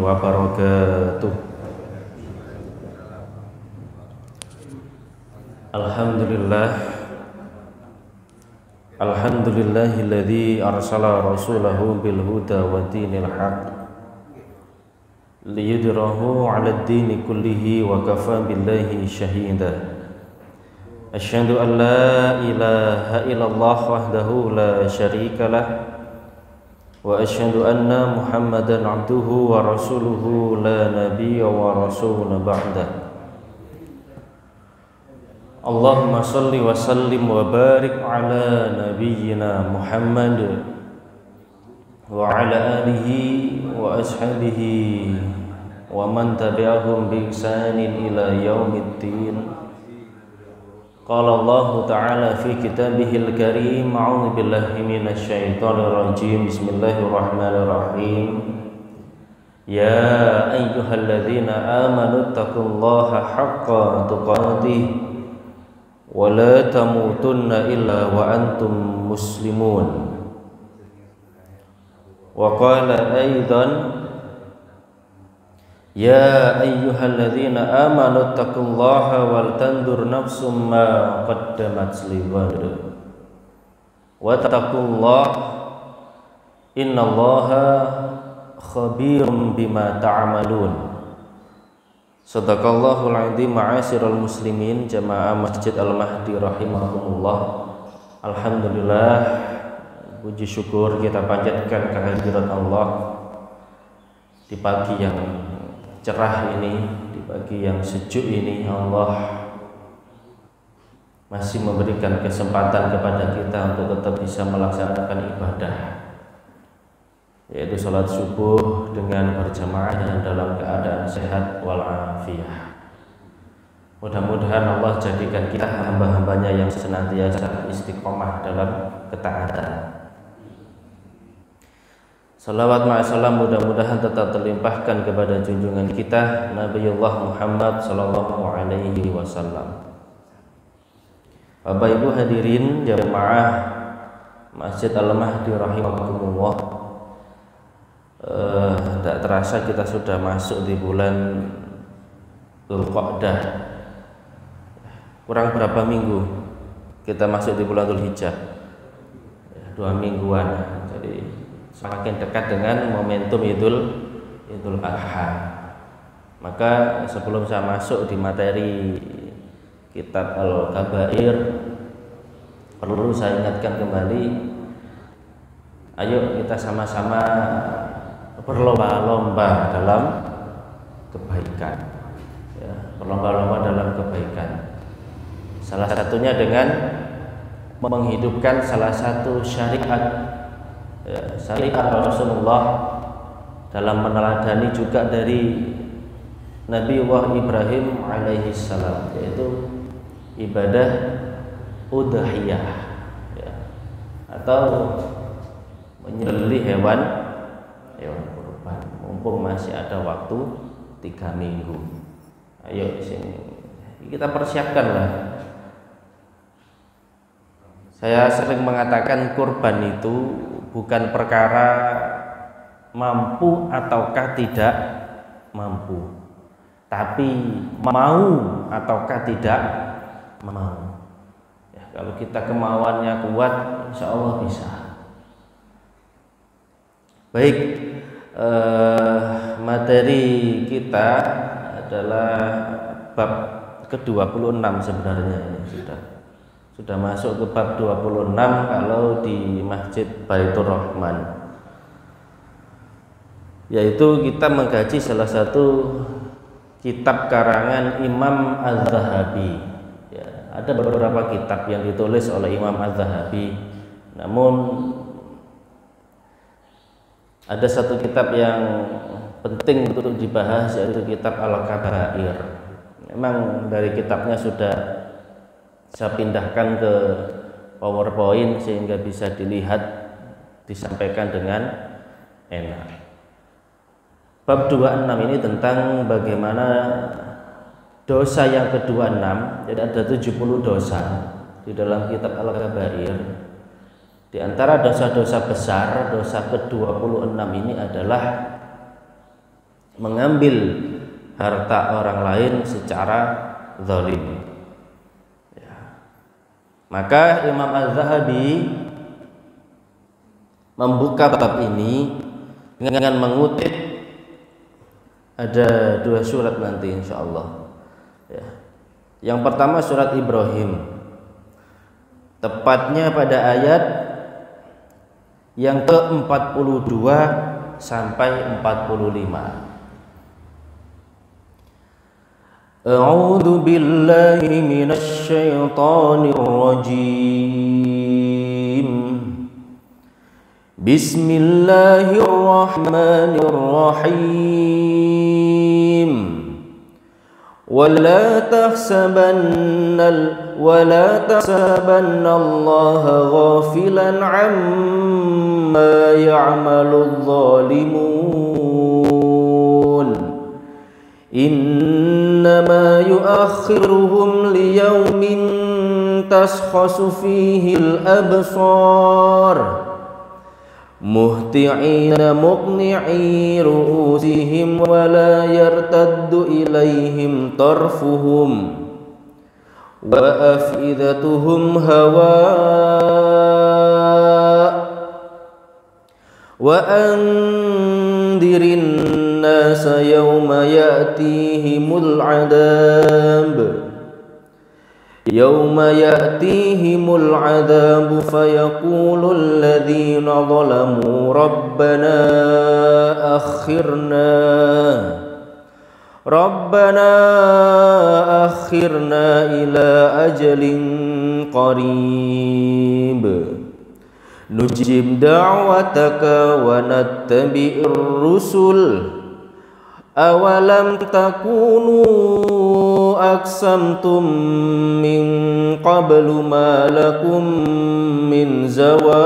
wabarakatuh. Alhamdulillahilladzi arsala rasulahu bil huda wa dinil haq liyudhhirahu 'alad dini kullihi wa kafa billahi shahida. Asyhadu an la ilaha illallah wahdahu la syarika lah wa asyhadu anna Muhammadan abduhu wa rasuluhu la nabiyya wa rasula ba'dah. Allahumma salli wa sallim wa barik ala nabiyyina Muhammad wa ala alihi wa ashabihi wa man tabi'ahum bi ihsanin ila yaumiddin. Qala Allah ta'ala fi kitabihil karim, a'udzu billahi minasy syaithanir rajim. Bismillahirrahmanirrahim. Ya ayyuhalladzina amanu taqullaha haqqa tuqatih wa la tamutunna illa wa antum muslimun. Wa qala aidan ya ayyuhalladzina amanu taqullaha wal tandur nafsum ma qaddamat lighad wa taqullaha innallaha khabirum bima ta'malun. Shadaqallahul adzim. Ma'asyiral muslimin jamaah Masjid Al-Mahdi rahimahumullah. Alhamdulillah, puji syukur kita panjatkan kehadirat Allah di pagi yang cerah ini, di pagi yang sejuk ini. Allah masih memberikan kesempatan kepada kita untuk tetap bisa melaksanakan ibadah, yaitu salat subuh dengan berjamaah dan dalam keadaan sehat walafiat. Mudah-mudahan Allah jadikan kita hamba-hambanya yang senantiasa istiqomah dalam ketaatan. Salawat ma'asalam mudah-mudahan tetap terlimpahkan kepada junjungan kita Nabiullah Muhammad sallallahu alaihi wasallam. Bapak Ibu hadirin jamaah Masjid Al-Mahdi rahimakumullah. Tak terasa kita sudah masuk di bulan Dzulqa'dah. Kurang berapa minggu kita masuk di bulan Dzulhijjah? 2 mingguan. Jadi semakin dekat dengan momentum Idul Adha. Maka sebelum saya masuk di materi kitab Al-Kabair, perlu saya ingatkan kembali, ayo kita sama-sama berlomba-lomba dalam kebaikan, ya, berlomba-lomba dalam kebaikan. Salah satunya dengan menghidupkan salah satu syariat, ya, syariat Rasulullah dalam meneladani juga dari Nabiullah Ibrahim alaihi salam, yaitu ibadah udhiyah, ya, atau menyembelih hewan kurban. Mumpung masih ada waktu 3 minggu, ayo sini kita persiapkanlah. Saya sering mengatakan kurban itu bukan perkara mampu ataukah tidak mampu, tapi mau ataukah tidak mau. Ya, kalau kita kemauannya kuat, insya Allah bisa. Baik, materi kita adalah bab ke-26 sebenarnya. Ini sudah masuk ke bab 26 kalau di Masjid Baitur Rahman, yaitu kita mengkaji salah satu kitab karangan Imam Az-Zahabi. Ya, ada beberapa kitab yang ditulis oleh Imam Az-Zahabi, namun ada satu kitab yang penting untuk dibahas, yaitu kitab Al-Kabair. Memang dari kitabnya sudah saya pindahkan ke PowerPoint sehingga bisa dilihat, disampaikan dengan enak. Bab 26 ini tentang bagaimana dosa yang ke-26. Jadi ada 70 dosa di dalam kitab Al-Kabair. Di antara dosa-dosa besar, dosa ke-26 ini adalah mengambil harta orang lain secara zalim. Ya. Maka Imam Az-Zahabi membuka bab ini dengan mengutip ada 2 surat nanti insyaallah. Ya. Yang pertama surat Ibrahim, tepatnya pada ayat yang ke-42 sampai 45. A'udzu billahi minasy syaithanir rajim. Bismillahirrahmanirrahim. Wala tahsabanna Allaha ghafilan 'amma ya'maludz zalimun. Innama yu'akhiruhum liyaumin taskhasu fihi al-absar muhti'ina muqni'i ru'usihim wa la yartaddu ilaihim tarfuhum wa af'idatuhum hawa' wa andirin nasa yawma ya'tihimul 'adab fayaqulu alladhina zalamu rabbana akhirna ila ajalin qarib nujib da'wataka wa nattabi'ir rusul awalam takunu aqsamtum min qablu ma lakum min zawal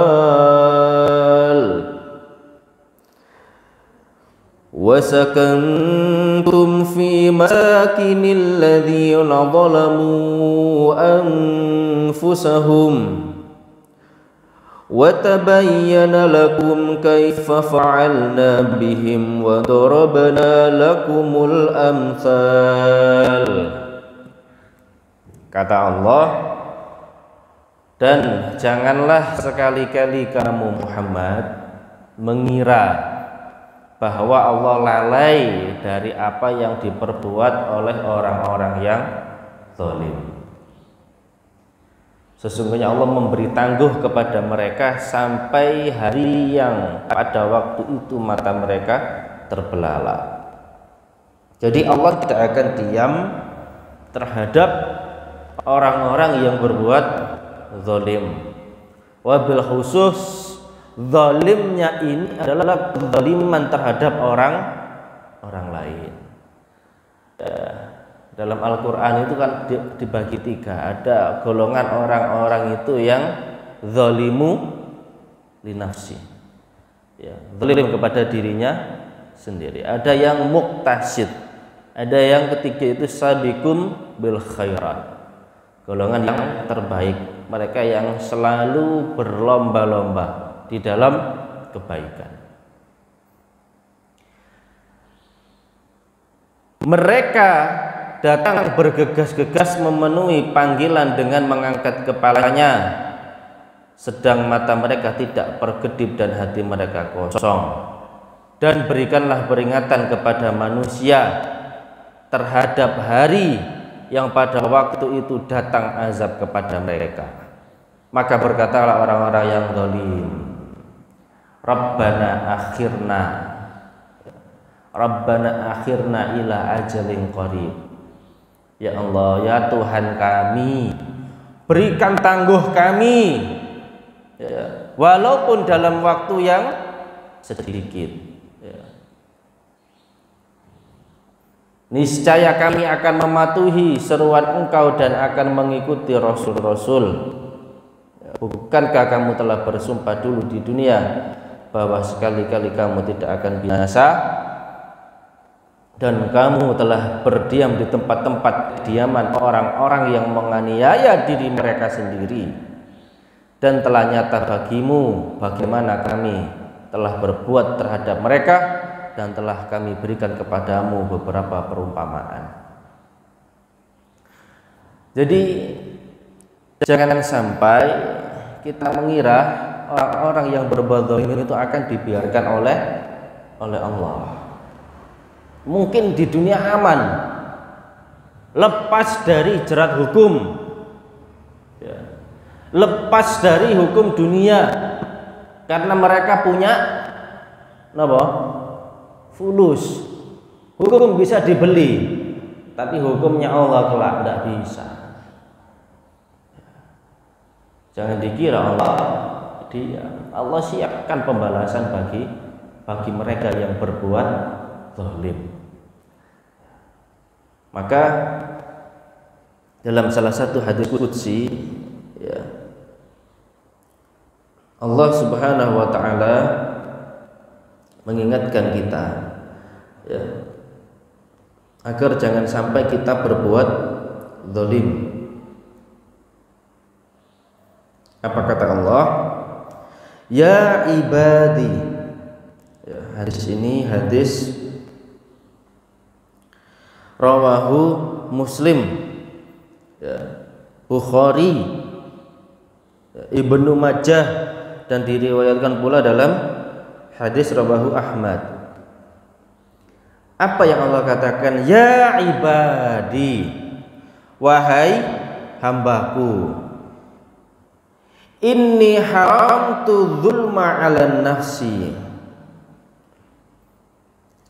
wa sakantum fi masakinil ladzina zalamu anfusahum wa tabayyana lakum kaifa fa'alna bihim wa darabna lakumul amsal. Kata Allah, dan janganlah sekali-kali kamu Muhammad mengira bahwa Allah lalai dari apa yang diperbuat oleh orang-orang yang zalim. Sesungguhnya Allah memberi tangguh kepada mereka sampai hari yang pada waktu itu mata mereka terbelalak. Jadi Allah tidak akan diam terhadap orang-orang yang berbuat zalim. Wabil khusus zalimnya ini adalah zaliman terhadap orang lain. Dalam Al-Quran itu kan dibagi 3. Ada golongan orang-orang itu yang zalimu linafsi, ya, zalim kepada dirinya sendiri. Ada yang muqtasid, ada yang ketiga itu sabiqum bil khairat, golongan yang terbaik, mereka yang selalu berlomba-lomba di dalam kebaikan. Mereka datang bergegas-gegas memenuhi panggilan dengan mengangkat kepalanya, sedang mata mereka tidak berkedip dan hati mereka kosong. Dan berikanlah peringatan kepada manusia terhadap hari yang pada waktu itu datang azab kepada mereka. Maka berkatalah orang-orang yang zalim, Rabbana akhirna ila ajalin qarib. Ya Allah, ya Tuhan kami, berikan tangguh kami, ya, walaupun dalam waktu yang sedikit, ya. Niscaya kami akan mematuhi seruan Engkau dan akan mengikuti Rasul-Rasul. Bukankah kamu telah bersumpah dulu di dunia bahwa sekali-kali kamu tidak akan binasa, dan kamu telah berdiam di tempat-tempat kediaman orang-orang yang menganiaya diri mereka sendiri, dan telah nyata bagimu bagaimana kami telah berbuat terhadap mereka dan telah kami berikan kepadamu beberapa perumpamaan. Jadi jangan sampai kita mengira orang-orang yang berbuat zalim itu akan dibiarkan oleh Allah. Mungkin di dunia aman, lepas dari jerat hukum, ya, lepas dari hukum dunia, karena mereka punya apa? Fulus. Hukum bisa dibeli, tapi hukumnya Allah kelak tidak bisa. Jangan dikira Allah siapkan pembalasan bagi mereka yang berbuat zalim. Maka dalam salah satu hadis qudsi, ya, Allah Subhanahu wa taala mengingatkan kita, ya, agar jangan sampai kita berbuat zalim. Apa kata Allah? Ya ibadi. Ya, hadis ini hadis rawahu Muslim, ya, Bukhari, ya, Ibnu Majah, dan diriwayatkan pula dalam hadis rawahu Ahmad. Apa yang Allah katakan? Ya ibadi, wahai hambaku, inni haramtu dzulma 'alan nafsi.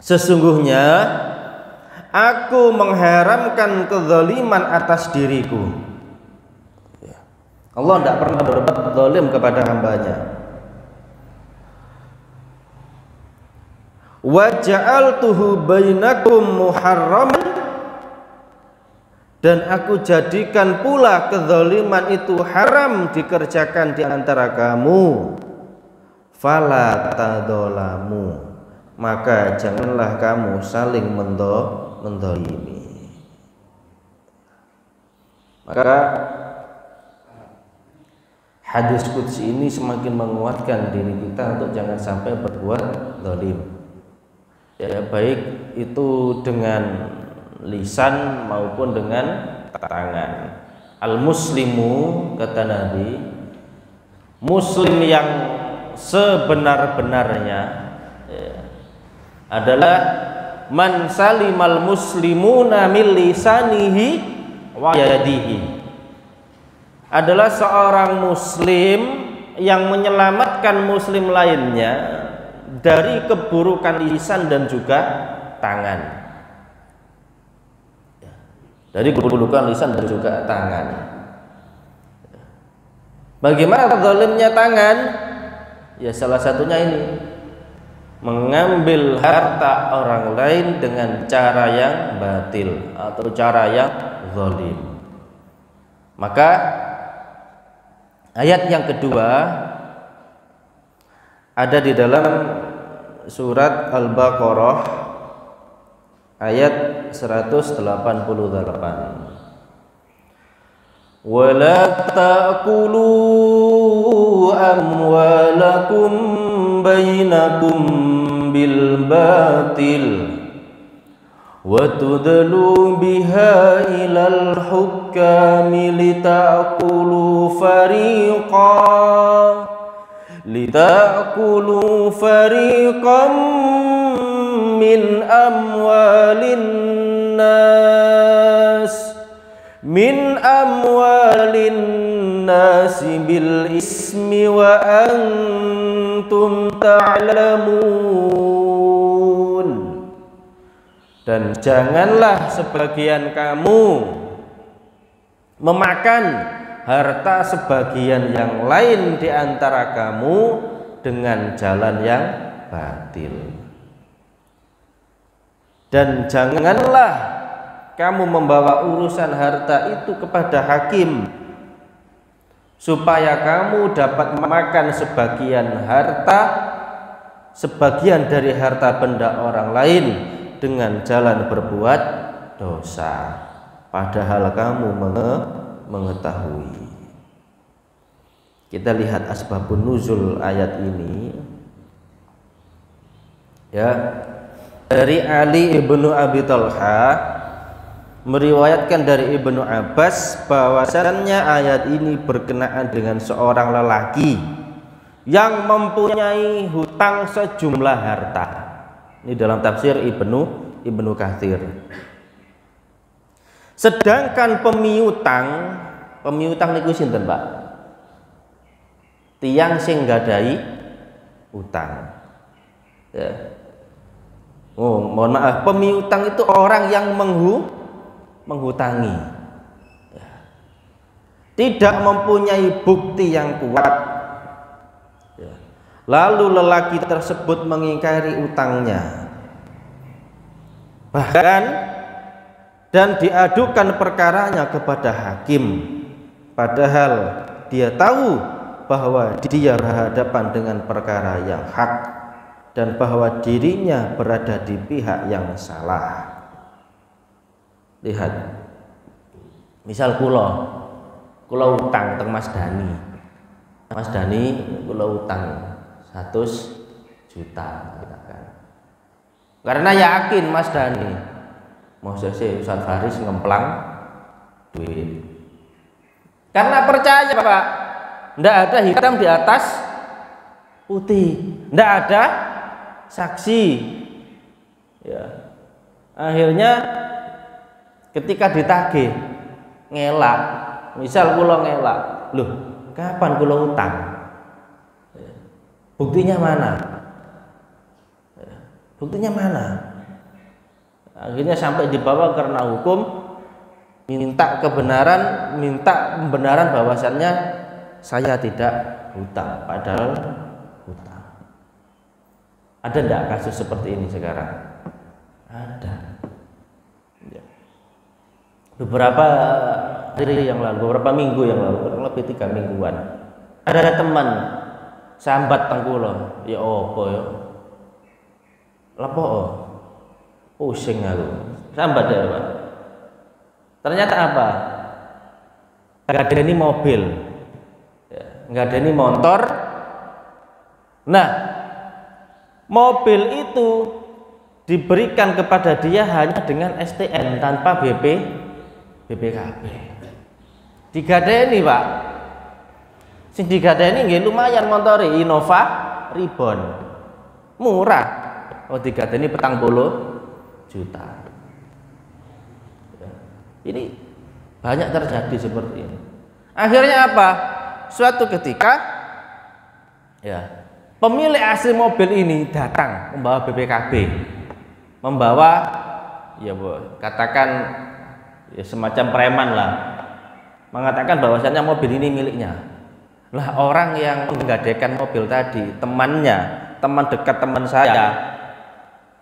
Sesungguhnya aku mengharamkan kezaliman atas diriku. Allah tidak pernah berbuat zalim kepada hambanya. Wa ja'altuhu bainakum muharraman, dan aku jadikan pula kezaliman itu haram dikerjakan di antara kamu. Fala tadzalamu, maka janganlah kamu saling mendolimi. Maka hadis qudsi ini semakin menguatkan diri kita untuk jangan sampai berbuat zalim, ya, baik itu dengan lisan maupun dengan tangan. Al-muslimu, kata Nabi, muslim yang sebenar-benarnya, ya, adalah man salimal muslimuna min lisanihi wa yadihi, adalah seorang muslim yang menyelamatkan muslim lainnya dari keburukan lisan dan juga tangan. Dari keburukan lisan dan juga tangan. Bagaimana zalimnya tangan? Ya, salah satunya ini, mengambil harta orang lain dengan cara yang batil atau cara yang zalim. Maka ayat yang kedua ada di dalam surat Al-Baqarah ayat 188. Wala ta'kulu amwalakum bainakum bil batil wa tudlu biha ilal hukami litakulu fariqan min amwalin nas bil ismi wa antum ta'lamun. Dan janganlah sebagian kamu memakan harta sebagian yang lain di antara kamu dengan jalan yang batil. Dan janganlah kamu membawa urusan harta itu kepada hakim, supaya kamu dapat memakan sebagian dari harta benda orang lain dengan jalan berbuat dosa, padahal kamu mengetahui. Kita lihat asbabun nuzul ayat ini, ya. dari Ali ibnu Abi Thalha meriwayatkan dari Ibnu Abbas bahwasannya ayat ini berkenaan dengan seorang lelaki yang mempunyai hutang sejumlah harta. Ini dalam tafsir Ibnu Katsir. Sedangkan pemiutang niku sinten, Pak? Tiang sing nggadahi utang. Ya. Oh, mohon maaf, pemiutang itu orang yang menghutangi. Ya. Tidak mempunyai bukti yang kuat. Ya. Lalu lelaki tersebut mengingkari utangnya. Bahkan dan diadukan perkaranya kepada hakim, padahal dia tahu bahwa dia berhadapan dengan perkara yang hak dan bahwa dirinya berada di pihak yang salah. Lihat, misal kula utang teng Mas Dani, kula utang 100 juta katakan. Karena yakin Mas Dani Moses Ustaz Faris ngemplang duit. Karena percaya, Pak, ndak ada hitam di atas putih, ndak ada saksi. Ya. Akhirnya ketika ditagih ngelak, misal kula ngelak, loh, kapan kula utang? Buktinya mana? Buktinya mana? Akhirnya sampai dibawa karena hukum, minta pembenaran bahwasannya saya tidak hutang, padahal hutang. Ada enggak kasus seperti ini sekarang? Ada. Ya. Beberapa hari yang lalu, beberapa minggu yang lalu, kurang lebih 3 mingguan, ada teman sambat tengkulo, ya apa ya? Lapo? Pusing aku, sambat ya, Pak. Ternyata apa? Nggak ada ini mobil, nggak ada ini motor. Nah, mobil itu diberikan kepada dia hanya dengan STN tanpa BPKB. Digadeni, Pak. Sing digadeni nggih lumayan montore Innova Ribbon. Murah. Oh, digadeni 40 juta. Ini banyak terjadi seperti ini. Akhirnya apa? Suatu ketika ya, pemilik asli mobil ini datang membawa BPKB, membawa ya katakan ya semacam preman lah, mengatakan bahwasannya mobil ini miliknya. Lah orang yang menggadekan mobil tadi, teman dekat teman saya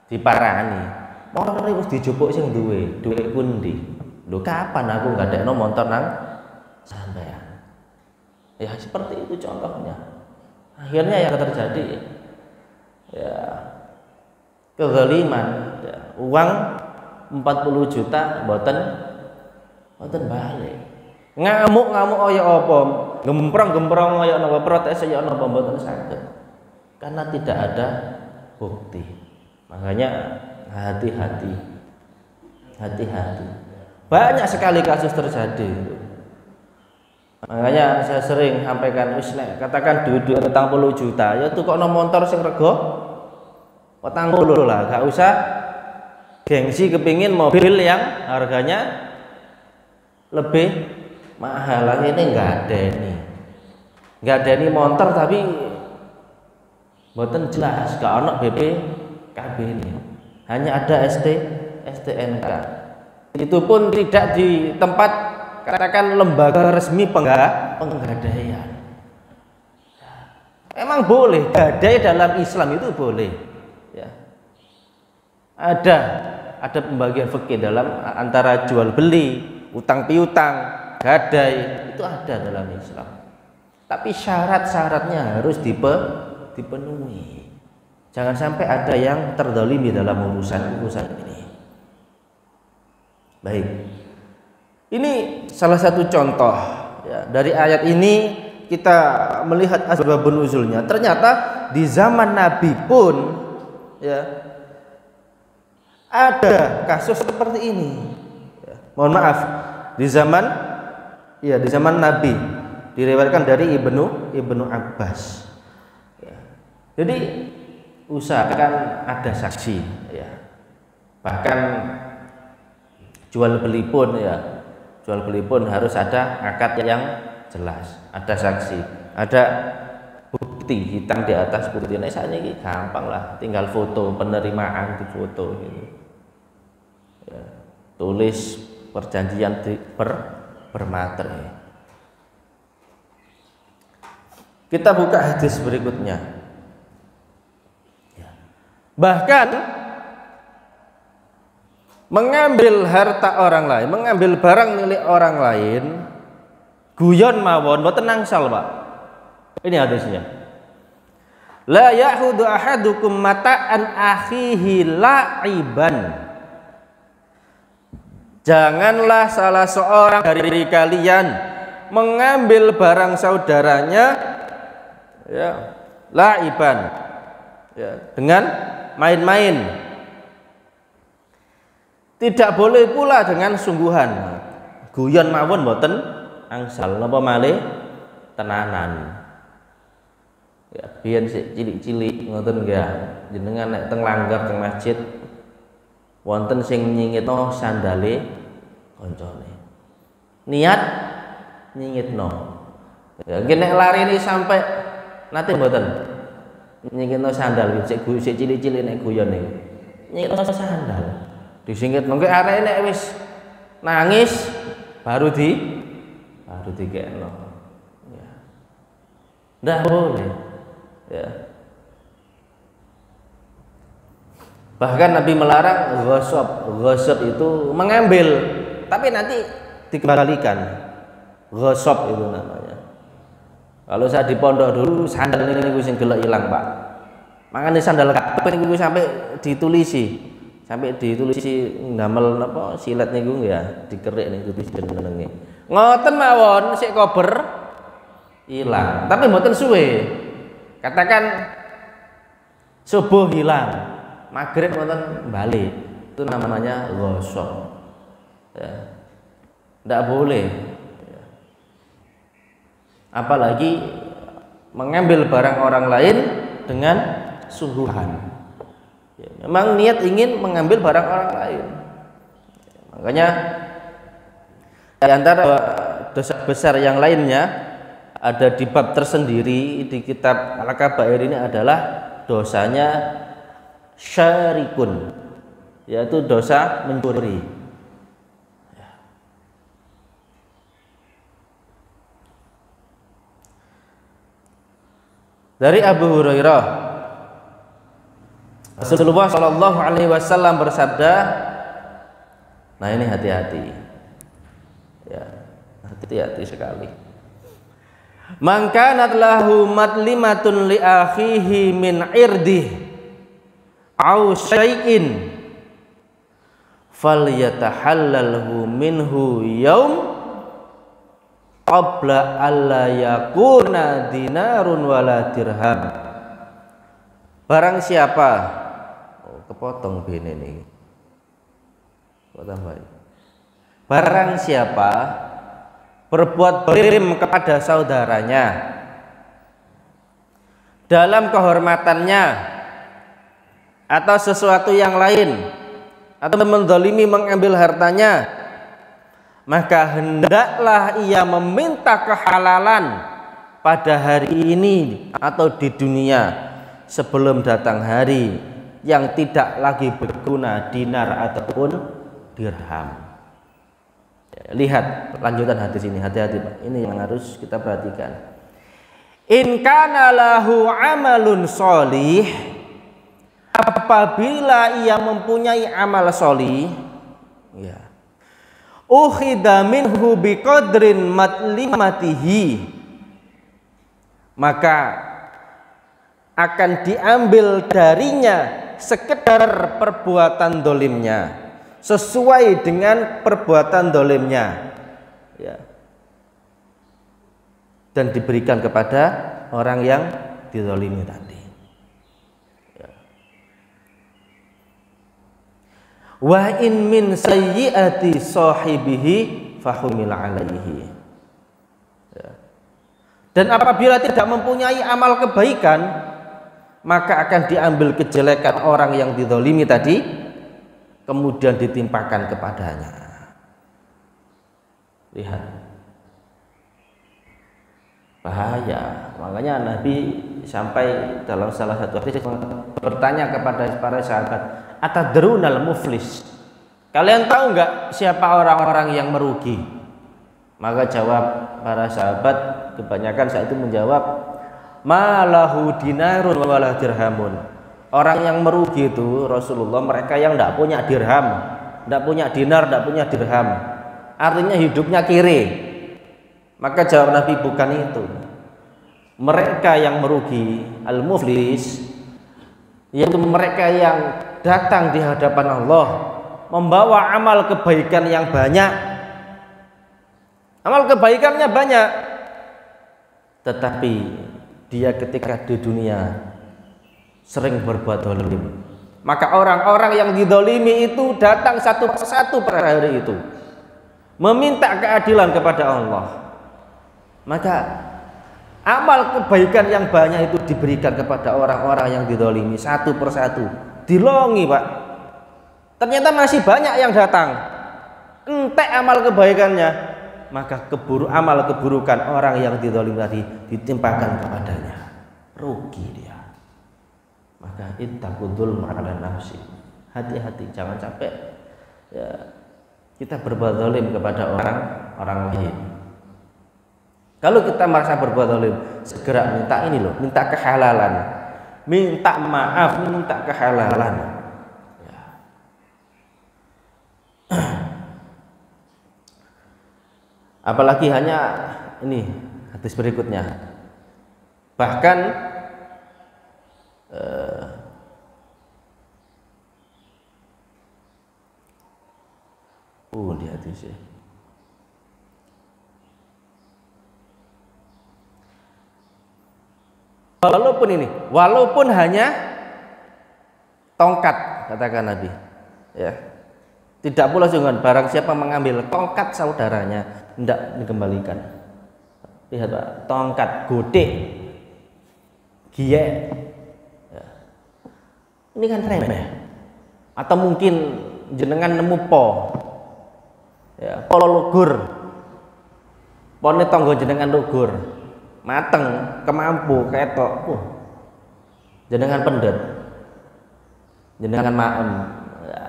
diparani. Motor wis dijupuk sing duwe, duwe pundi? Lho kapan aku nggandekno motor nang sampean? Ya seperti itu contohnya. Akhirnya yang terjadi ya kezaliman, ya, uang 40 juta mboten balik. Ngamuk kaya apa? Gemprong kaya napa, protes kaya napa mboten saged. Karena tidak ada bukti. Makanya hati-hati. Banyak sekali kasus terjadi. Makanya saya sering sampaikan, wis nek katakan duit 40 juta, ya tukokno motor sing rega 40 lah, gak usah gengsi kepingin mobil yang harganya lebih mahal. Lah ini enggak ada ini motor tapi mboten jelas, gak ono BPKB ini. Hanya ada STNK. Itu pun tidak di tempat katakan lembaga resmi penggadaian. Emang boleh gadai dalam Islam itu boleh. Ya. Ada pembagian fikih dalam antara jual beli, utang piutang, gadai, itu ada dalam Islam. Tapi syarat-syaratnya harus dipenuhi. Jangan sampai ada yang terzalimi dalam urusan ini. Baik. Ini salah satu contoh ya, dari ayat ini kita melihat asbabun nuzulnya. Ternyata di zaman Nabi pun ya Ada kasus seperti ini. Ya, mohon maaf, di zaman Nabi diriwayatkan dari Ibnu Abbas. Ya. Jadi usahakan ada saksi, ya. Bahkan jual beli pun harus ada akad yang jelas, ada saksi, ada bukti hitam di atas putih. Nah, saat ini gampang lah, tinggal foto penerimaan di foto gitu. Ya, tulis perjanjian bermaterai. Kita buka hadis berikutnya. Ya. Bahkan mengambil harta orang lain, mengambil barang milik orang lain, guyon mawon, mboten nangsal, Pak. Ini hadisnya. La ya'khudhu ahadukum mata'an akhihi la'iban. Janganlah salah seorang dari kalian mengambil barang saudaranya, ya, la'iban, ya, dengan main-main. Tidak boleh pula dengan sungguhan. Guyon mawon mboten angsal napa malih tenanan. Ya, biyen sik cilik-cilik ngoten nggih. Jenengan nek teng langgar teng masjid wonten sing nyingitno sandale koncone. Niat nyingitno. Ya, nggih nek larene sampai nate mboten nyingitno sandal sik cilik-cilik nek guyon niku. Nyingitno sandal. Disingkit mengke areke nek wis nangis baru dikekno. Ya. Ndak boleh. Ya. Bahkan Nabi melarang ghasab itu mengambil tapi nanti dikembalikan. Ghasab itu namanya. Kalau saya di pondok dulu sandal ini sing gelek ilang, Pak. Makanya sandal kabeh niku sampai ditulisi ndamel napa silet niku ya dikerik niku jenenge. Ngoten mawon sik kober ilang, tapi mboten suwe. Katakan subuh hilang, maghrib mboten balik. Itu namanya ghasab. Ya. Ndak boleh. Ya. Apalagi mengambil barang orang lain dengan sungguhan. Ya, memang niat ingin mengambil barang orang lain. Makanya di antara dosa besar yang lainnya ada di bab tersendiri di kitab Al-Kabair ini adalah dosanya syarikun, yaitu dosa mencuri. Dari Abu Hurairah, Rasulullah Shallallahu Alaihi Wasallam bersabda, nah ini hati-hati, ya hati-hati sekali. Man kanat lahu matlimatun li akhihi min irdih au syai'in falyatahallalhu minhu yaum qabla alla yakuna dinarun wala dirham. Barang siapa, kepotong bene niki. Kok tambah. Barang siapa berbuat zalim kepada saudaranya dalam kehormatannya atau sesuatu yang lain atau menzalimi mengambil hartanya, maka hendaklah ia meminta kehalalan pada hari ini atau di dunia sebelum datang hari yang tidak lagi berguna dinar ataupun dirham. Lihat lanjutan hadis ini, hati-hati Pak. Ini yang harus kita perhatikan. In kana lahu amalun sholih, apabila ia mempunyai amal sholih, ya, ukhidha minhu biqadrin matlimatihi, maka akan diambil darinya sekedar perbuatan dolimnya, sesuai dengan perbuatan dolimnya, ya, dan diberikan kepada orang yang dizalimi tadi. Ya. Wa in min sayyiati sahibihi fahumil alaihi. Ya. Dan apabila tidak mempunyai amal kebaikan, maka akan diambil kejelekan orang yang dizalimi tadi, kemudian ditimpakan kepadanya. Lihat, bahaya. Makanya Nabi sampai dalam salah satu hadis bertanya kepada para sahabat, atadrunal muflis, kalian tahu nggak siapa orang-orang yang merugi? Maka jawab para sahabat, kebanyakan saat itu menjawab, malahu dinarun wala dirhamun. Orang yang merugi itu Rasulullah mereka yang tidak punya dirham, tidak punya dinar, tidak punya dirham, artinya hidupnya kere. Maka jawab Nabi, bukan itu. Mereka yang merugi, al-muflis, yaitu mereka yang datang di hadapan Allah membawa amal kebaikan yang banyak. Amal kebaikannya banyak, tetapi dia ketika di dunia sering berbuat zalim. Maka orang-orang yang dizalimi itu datang satu persatu pada hari itu meminta keadilan kepada Allah. Maka amal kebaikan yang banyak itu diberikan kepada orang-orang yang dizalimi satu persatu. Dilongi, Pak. Ternyata masih banyak yang datang. Entek amal kebaikannya, maka amal keburukan orang yang dizalimi tadi ditimpakan kepadanya. Rugi dia. Maka ittaqul ma'ala nafsi. Hati-hati, jangan sampai ya, kita berbuat zalim kepada orang lain. Kalau kita merasa berbuat zalim, segera minta ini loh, minta kehalalan, minta maaf, minta kehalalan. Ya. Apalagi hanya ini hadis berikutnya. Bahkan di hadis ya. Walaupun hanya tongkat, katakan Nabi, ya, tidak pula dengan barang siapa mengambil tongkat saudaranya tidak dikembalikan. Lihat Pak, tongkat gede, giek, ya. Ini kan remeh. Atau mungkin jenengan nemu ya, polo lugur, pone tonggo jenengan lugur. Mateng, kemampu, ketok, jenengan pendet, jenengan maem, ya,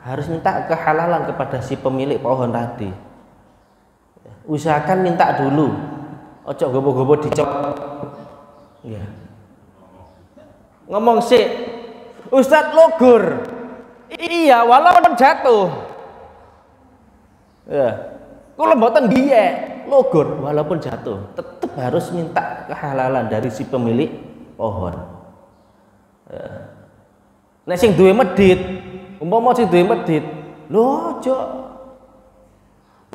harus minta kehalalan kepada si pemilik pohon tadi. Usahakan minta dulu, ojo gobo-gobo dicop. Ya. Ngomong sih, Ustadz lugur, iya walaupun jatuh, ya, kalau mboten dia lugur walaupun jatuh, tetap harus minta kehalalan dari si pemilik pohon. Ya. Nek sing duwe medhit, umpama sing duwe medhit, lho aja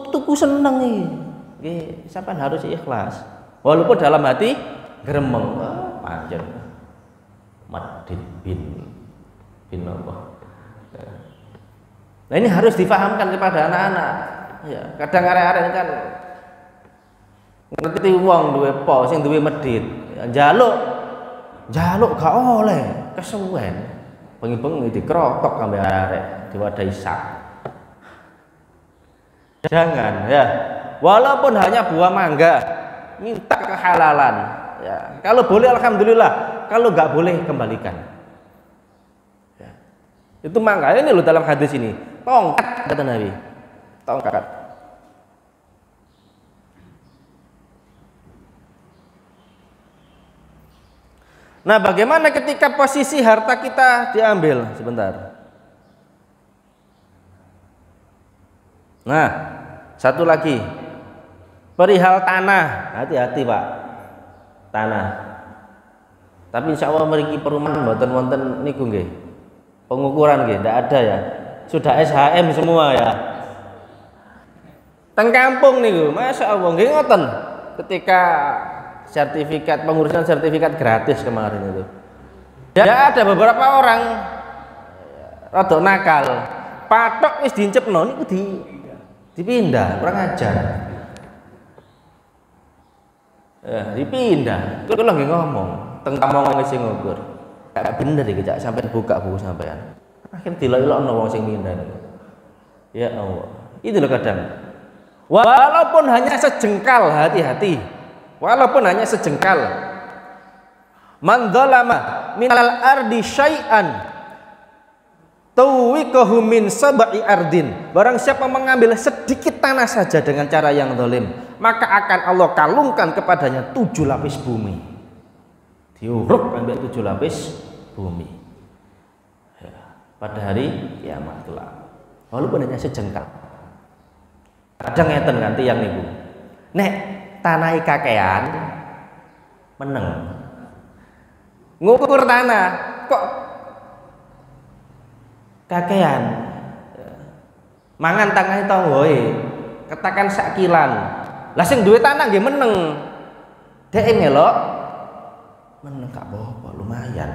tuku seneng iki. Nggih, sampean harus ikhlas. Walaupun dalam hati gremeng, panjen medhit bin Allah. Ya. Nah ini harus difahamkan kepada anak-anak. Ya, kadang arek-arek kan ngerti wong duwe po sing duwe medhit, njaluk gak oleh, kesuwen. Bengi-bengi dikrotok kambe arek, diwadahi sak. Jangan ya. Walaupun hanya buah mangga, minta kehalalan. Ya, kalau boleh alhamdulillah, kalau nggak boleh kembalikan. Ya. Itu mangga ini loh dalam hadis ini. Tongkat kata Nabi. Tongkat. Nah, bagaimana ketika posisi harta kita diambil? Sebentar. Nah, satu lagi. Perihal tanah, hati-hati Pak. Tanah. Tapi insya Allah memiliki perumahan mboten wonten niku nggih. Pengukuran nggih, ndak ada ya. Sudah SHM semua ya. Teng kampung niku, masya Allah nggih ngoten. Ketika sertifikat pengurusan sertifikat gratis kemarin itu, ya ada beberapa orang rada nakal patok wis diincepno niku dipindah, kurang ajar. Ya, dipindah. Kula lagi ngomong, teng kamong sing ngukur. Gak bener iki cak sampean buka buku sampean. Akhir dilok-lokno wong sing pindah. Ya Allah. Itu loh kadang. Walaupun hanya sejengkal, hati-hati. Walaupun hanya sejengkal. Man dzalama minal ardi syai'an tuwikahu min sab'i ardin. Barang siapa mengambil sedikit tanah saja dengan cara yang zalim, maka akan Allah kalungkan kepadanya 7 lapis bumi. Diuruk ambil 7 lapis bumi. Ya, pada hari kiamat kelak. Walaupun hanya sejengkal. Kadang ngeten nganti yang niku. Nek tanah kakean meneng. Ngukur tanah kok kakean. Mangan tangahe tanggoe. Katakan sakilan. Lah sing duwe tanah nggih meneng. Dek melok meneng gak apa-apa, lumayan.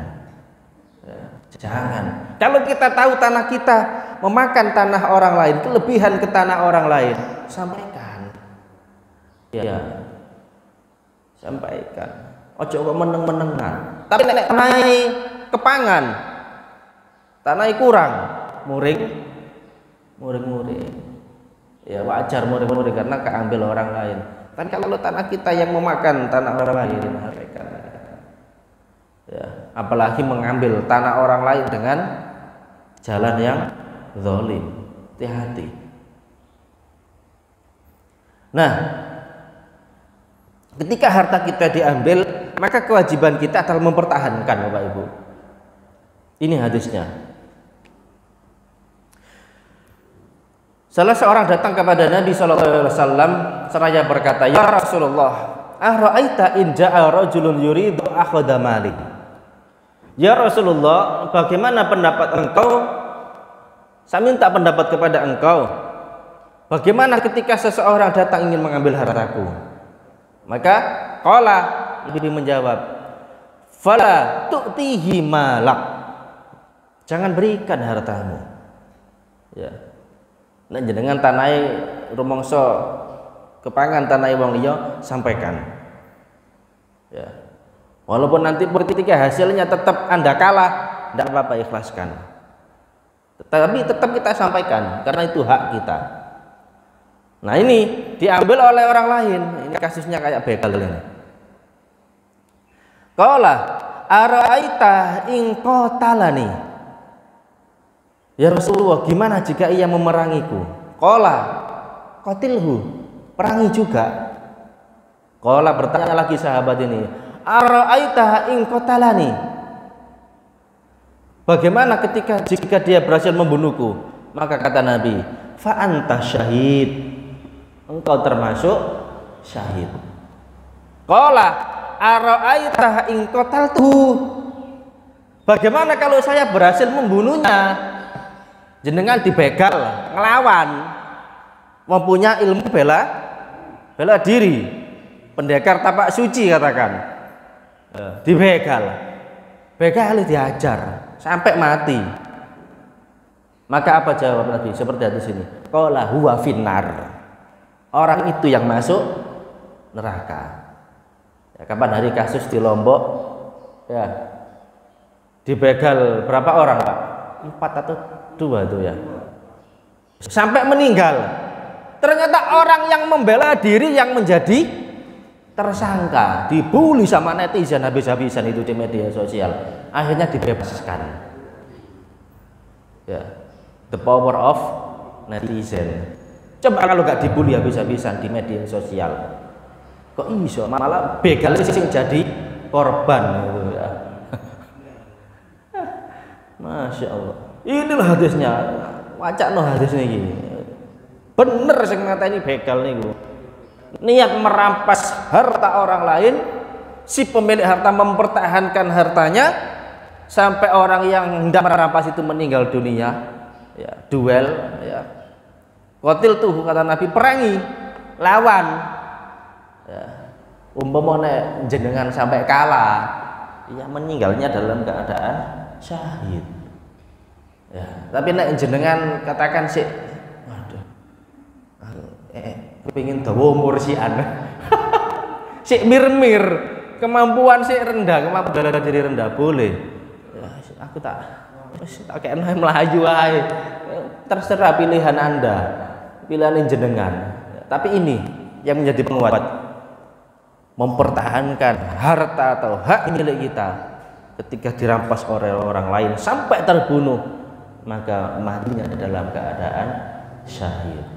Jangan. Kalau kita tahu tanah kita memakan tanah orang lain, kelebihan ke tanah orang lain, sampaikan. Ya. Sampaikan. Ojo kok meneng-menengan. Tapi nek tanah kepangan, tanah kurang, muring. Ya wajar muring karena keambil orang lain. Kan kalau tanah kita yang memakan tanah orang lain, sampaikan. Ya, apalagi mengambil tanah orang lain dengan jalan yang zalim. Hati-hati. Nah, ketika harta kita diambil, maka kewajiban kita adalah mempertahankan, Bapak Ibu. Ini hadisnya. Salah seorang datang kepada Nabi SAW seraya berkata, "Ya Rasulullah, ara'aita in ja'a rajulun yuridu akhadha mali?" Ya Rasulullah, bagaimana pendapat engkau? Saya minta pendapat kepada engkau. Bagaimana ketika seseorang datang ingin mengambil hartaku? Maka qala, Nabi menjawab, "Fala tu'tihi malak." Jangan berikan hartamu. Ya. Nek jenengan tanahe rumangsa kepangan tanahe wong liya, sampaikan. Ya. Walaupun nanti ketika hasilnya tetap Anda kalah, tidak apa-apa, ikhlaskan. Tetapi tetap kita sampaikan karena itu hak kita. Nah ini diambil oleh orang lain. Ini kasusnya kayak begal ini. Qala ara'aita in qatalani. Ya Rasulullah, gimana jika ia memerangiku? Qala qatilhu, perangi juga. Qala bertanya lagi sahabat ini, ara'aita in qatalani. Bagaimana jika dia berhasil membunuhku? Maka kata Nabi, fa anta syahid. Engkau termasuk syahid. Qala ara'aita in qataltu. Bagaimana kalau saya berhasil membunuhnya? Jenengan dibegal, ngelawan, mempunyai ilmu bela diri, pendekar tapak suci katakan, dibegal, begal diajar sampai mati. Maka apa jawab Nabi? Seperti di sini, qala huwa finnar. Orang itu yang masuk neraka. Ya, kapan hari kasus di Lombok, ya, dibegal berapa orang Pak? 4 atau 2 itu ya, sampai meninggal. Ternyata orang yang membela diri yang menjadi tersangka, dibully sama netizen habis-habisan itu di media sosial, akhirnya dibebaskan. Ya, the power of netizen. Coba kalau gak dibully habis-habisan di media sosial, kok iso malah begal sing jadi korban gitu ya. Masya Allah. Inilah hadisnya. Wacana hadis ini. Bener sing ngateni begal niku. Niat merampas harta orang lain, si pemilik harta mempertahankan hartanya sampai orang yang hendak merampas itu meninggal dunia. Ya, duel ya. Qatil tuh kata Nabi, perangi, lawan. Ya. Umpamane jenengan sampai kalah, ya meninggalnya dalam keadaan syahid. Ya, tapi nek jenengan katakan sih, waduh, kepingin dawa umur sian, sik mir-mir, kemampuan sik rendah, kemampuan diri rendah boleh. Ya, aku tak kayak melaju aja. Terserah pilihan Anda, pilihan jenengan. Tapi ini yang menjadi penguat, mempertahankan harta atau hak milik kita ketika dirampas oleh orang lain sampai terbunuh, maka matinya dalam keadaan syahid.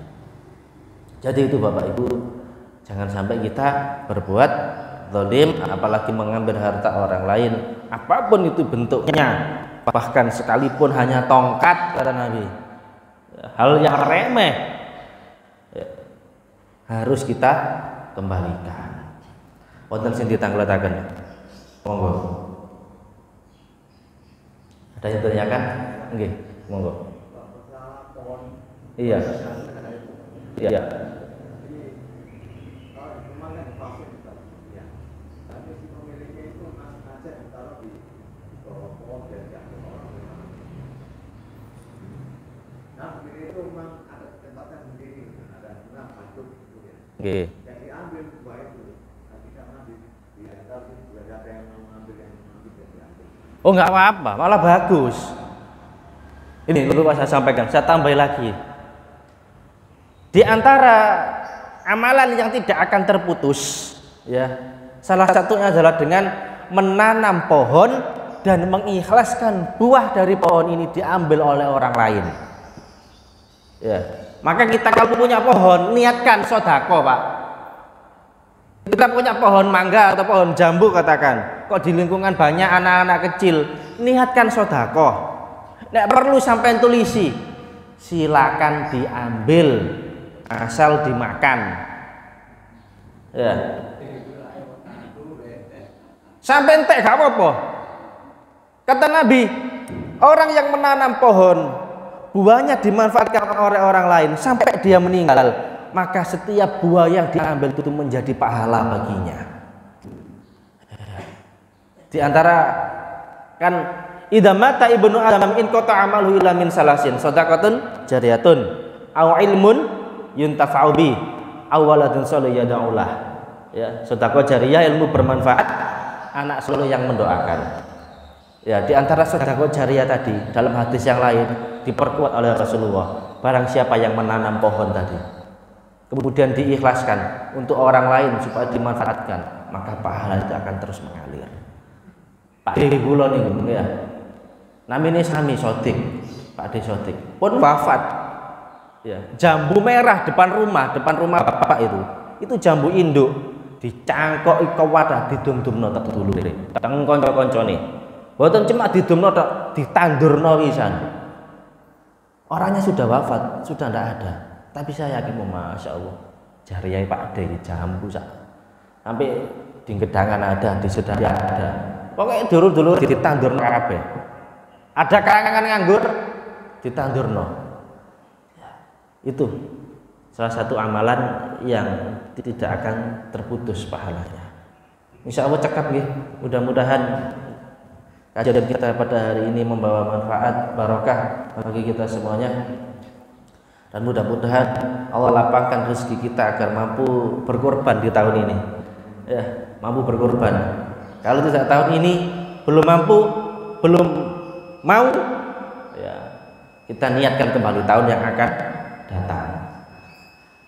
Jadi itu Bapak Ibu, jangan sampai kita berbuat zalim, apalagi mengambil harta orang lain, apapun itu bentuknya, bahkan sekalipun hanya tongkat, kata Nabi, hal yang remeh harus kita kembalikan. Wonten sing ditangletaken, monggo. Ada yang ditanyakan? Nggih, monggo. Iya. Iya. Oke. Oh nggak apa-apa, malah bagus. Ini perlu saya sampaikan, saya tambah lagi. Di antara amalan yang tidak akan terputus, ya, salah satunya adalah dengan menanam pohon dan mengikhlaskan buah dari pohon ini diambil oleh orang lain. Ya. Maka kita kalau punya pohon, niatkan sodako, Pak. Kita punya pohon mangga atau pohon jambu katakan, kok di lingkungan banyak anak-anak kecil, niatkan sodako. Nek perlu sampai tulisi, silakan diambil, asal dimakan. Ya. Sampai entek gak apa-apa. Kata Nabi, orang yang menanam pohon, buahnya dimanfaatkan oleh orang lain sampai dia meninggal, maka setiap buah yang diambil itu menjadi pahala baginya. Di antara kan idza mata ibnu adam in qata amalu illa min salasin shadaqatun jariyatun aw ilmun yuntafa'u bi aw waladun shalih yad'ulah. Ya, sedekah jariyah, ilmu bermanfaat, anak soleh yang mendoakan. Ya, di antara sedekah jariyah tadi dalam hadis yang lain diperkuat oleh Rasulullah, barang siapa yang menanam pohon tadi kemudian diikhlaskan untuk orang lain supaya dimanfaatkan, maka pahala itu akan terus mengalir. Pak De kula niku ya, namine sami Sodik, Pak De Sodik pun wafat. Ya, jambu merah depan rumah bapak itu jambu induk, dicangkoki ke wadah, didum-dumno tek dulure teng kanca-kancane, mboten cuma didumno tok, ditandurno wisan. Orangnya sudah wafat, sudah tidak ada, tapi saya yakin, masya Allah, jariyah Pak De jambu sampai di gedangan ada, di sedaya ada, pokoknya dulu ditandurno kabeh. Ada karangan nganggur, ditandurno. Itu salah satu amalan yang tidak akan terputus pahalanya. Insya Allah cekap nih, mudah-mudahan kajian kita pada hari ini membawa manfaat barokah bagi kita semuanya, dan mudah-mudahan Allah lapangkan rezeki kita agar mampu berkorban di tahun ini, ya, mampu berkorban. Kalau tidak tahun ini belum mampu, belum mau, ya, kita niatkan kembali tahun yang akan datang.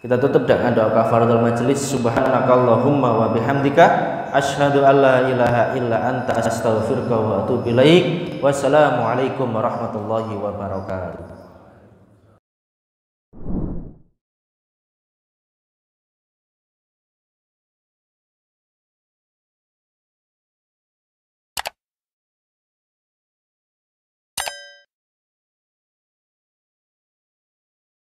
Kita tutup dengan doa kafaratul majelis. Subhanakallahumma wa bihamdika asyhadu an la ilaha illa anta astaghfiruka wa atubu ilaik. Wassalamualaikum warahmatullahi wabarakatuh.